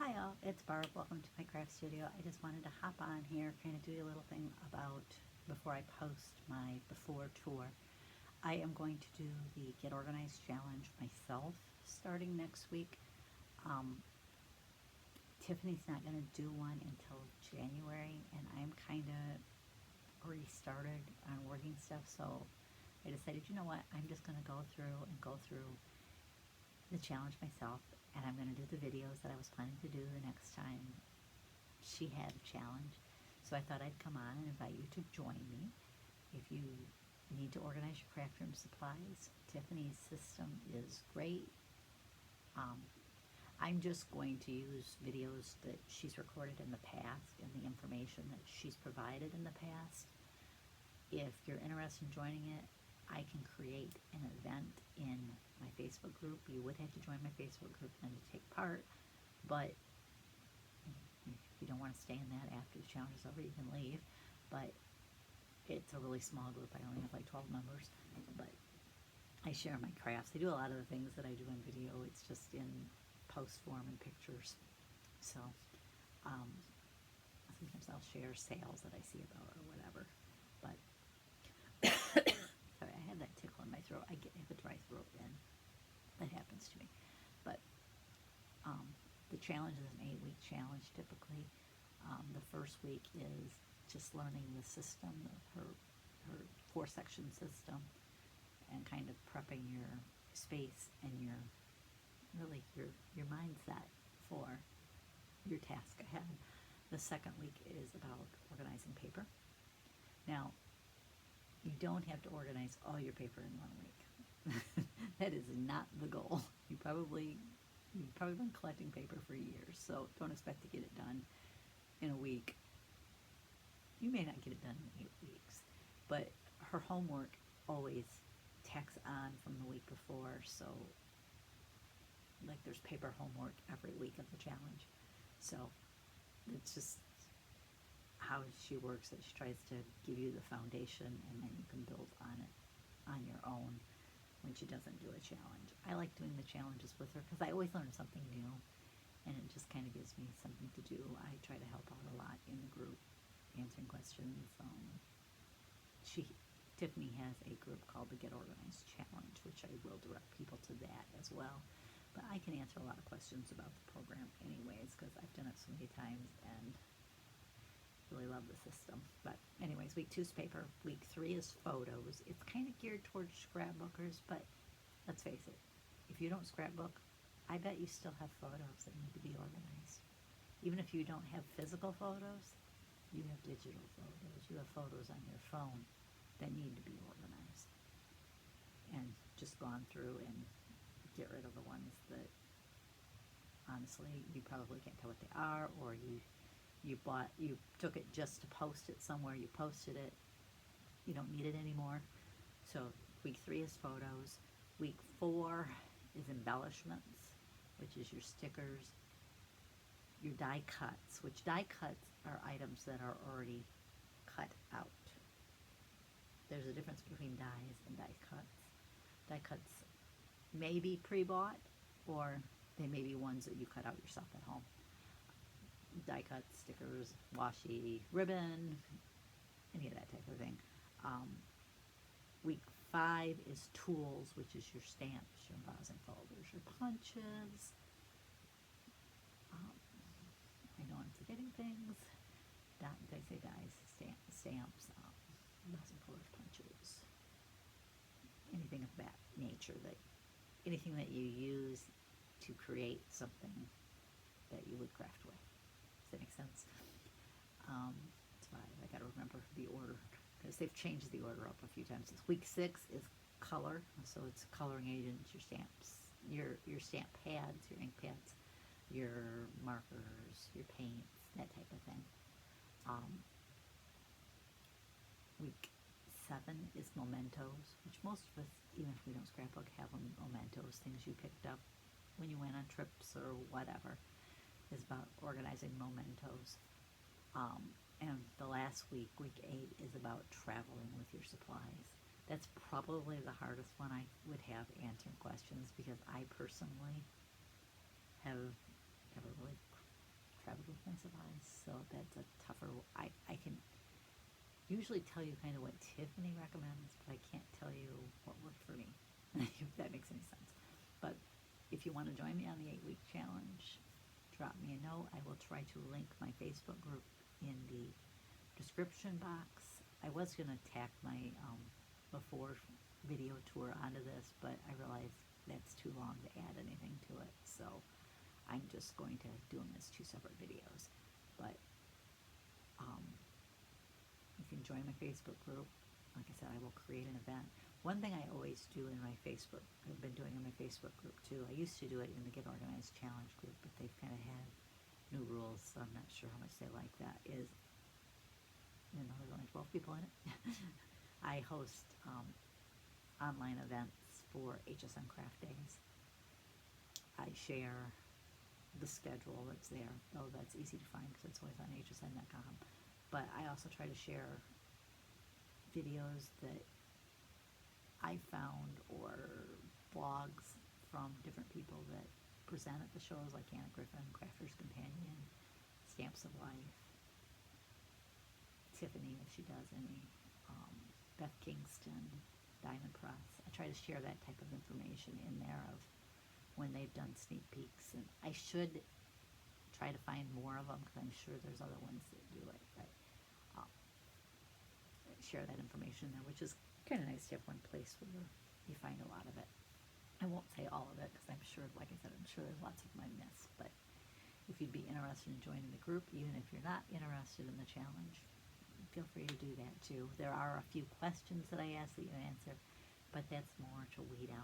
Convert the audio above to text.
Hi all, it's Barb. Welcome to my craft studio. I just wanted to hop on here, kind of do a little thing about before I post my before tour. I am going to do the Get Organized Challenge myself starting next week. Um, Tiffany's not going to do one until January, and I'm kind of already started on working stuff, so I decided, you know what, I'm just going to go through the challenge myself, and I'm going to do the videos that I was planning to do the next time she had a challenge. So I thought I'd come on and invite you to join me. If you need to organize your craft room supplies, Tiffany's system is great. Um, I'm just going to use videos that she's recorded in the past and the information that she's provided in the past. If you're interested in joining it, I can create an event in my Facebook group. You would have to join my Facebook group then to take part, but if you don't want to stay in that after the challenge is over, you can leave. But it's a really small group. I only have like 12 members, but I share my crafts. I do a lot of the things that I do in video. It's just in post form and pictures. So um, sometimes I'll share sales that I see about or whatever. But sorry, I had that tickle in my throat. I have a dry throat, and that happens to me. But um, the challenge is an 8-week challenge typically. The first week is just learning the system, her 4-section system, and kind of prepping your space and your mindset for your task ahead. The second week is about organizing paper. Now, you don't have to organize all your paper in 1 week. That is not the goal. You've probably been collecting paper for years, so don't expect to get it done in a week. You may not get it done in 8 weeks, but her homework always tacks on from the week before, so like there's paper homework every week of the challenge. So it's just how she works, that she tries to give you the foundation and then you can build on it on your own when she doesn't do a challenge. I like doing the challenges with her because I always learn something new, and it just kind of gives me something to do. I try to help out a lot in the group, answering questions. Tiffany has a group called the Get Organized Challenge, which I will direct people to that as well. But I can answer a lot of questions about the program anyways, because I've done it so many times and really love the system. But anyways, week 2 is paper. Week 3 is photos. It's kind of geared towards scrapbookers, but let's face it, if you don't scrapbook, I bet you still have photos that need to be organized. Even if you don't have physical photos, you have digital photos. You have photos on your phone that need to be organized. And just gone through and get rid of the ones that honestly you probably can't tell what they are, or you took it just to post it somewhere, you posted it, you don't need it anymore. So week 3 is photos. Week 4 is embellishments, which is your stickers, your die cuts, which die cuts are items that are already cut out. There's a difference between dies and die cuts. Die cuts may be pre-bought, or they may be ones that you cut out yourself at home. Die cuts, stickers, washi, ribbon, any of that type of thing. Week 5 is tools, which is your stamps, your embossing folders, your punches. I know I'm forgetting things. Did I say dies? Stamps, embossing folders, punches, anything of that nature, anything that you use to create something that you would craft with. Does that make sense? That's why I got to remember the order, because they've changed the order up a few times. Week 6 is color, so it's coloring agents, your stamps, your stamp pads, your ink pads, your markers, your paints, that type of thing. Week 7 is mementos, which most of us, even if we don't scrapbook, have mementos, things you picked up when you went on trips or whatever, is about organizing mementos. And the last week, week 8, is about traveling with your supplies. That's probably the hardest one I would have answering questions, because I personally have never really traveled with my supplies, so that's a tougher. I can usually tell you kind of what Tiffany recommends, but I can't tell you what worked for me, if that makes any sense. But if you want to join me on the 8-week challenge, drop me a note. I will try to link my Facebook group in the description box. I was going to tack my before video tour onto this, but I realized that's too long to add anything to it, so I'm just going to do them as 2 separate videos. But you can join my Facebook group. Like I said, I will create an event. One thing I always do in my Facebook, I've been doing in my Facebook group too, I used to do it in the Get Organized Challenge group, but they've kind of had new rules, so I'm not sure how much they like that, is, you know, there's only 12 people in it. I host online events for HSN Craft Days. I share the schedule that's there, though that's easy to find because it's always on hsn.com. But I also try to share videos that I found or blogs from different people that present at the shows, like Anna Griffin, Crafter's Companion, Stamps of Life, Tiffany, if she does any, Beth Kingston, Diamond Press. I try to share that type of information in there of when they've done sneak peeks, and I should try to find more of them because I'm sure there's other ones that do it, but share that information there, which is kind of nice to have one place where you find a lot of it. I won't say all of it because I'm sure, like I said, I'm sure there's lots of them I miss, but if you'd be interested in joining the group, even if you're not interested in the challenge, feel free to do that too. There are a few questions that I ask that you answer, but that's more to weed out